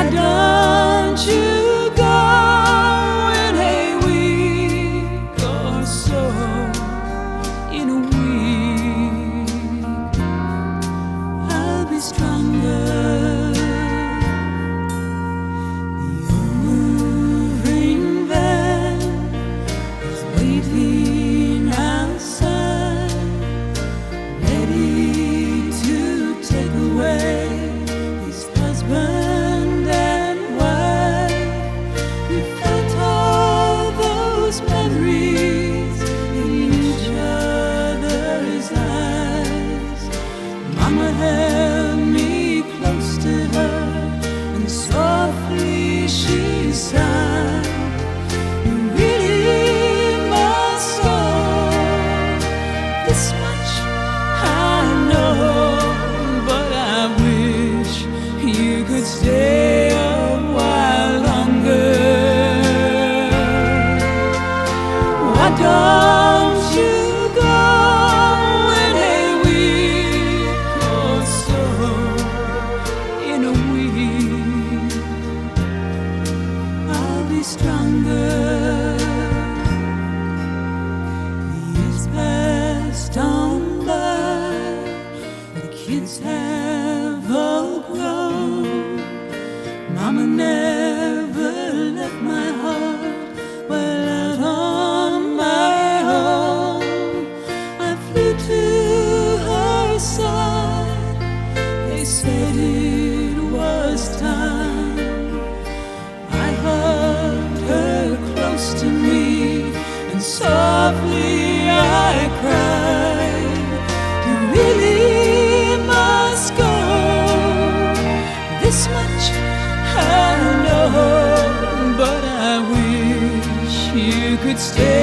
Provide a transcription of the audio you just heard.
Why don't you go in a week or so? In a week, I'll be stronger. The moving van is waiting outside, ready to take away his husband and wife. We felt all those memories in each other's eyes. Mama held me close to her, and softly she sighed. You really must go. This much I know, but I wish you could stay a while longer. Why don't you go in a week or so? In a week, I'll be stronger. The years passed on by, the kids have all grown. Mama never left my heart while out on my own. I flew to her side, they said it was time. I hugged her close to me, and softly I cried. You really must go. This much I know, but I wish you could stay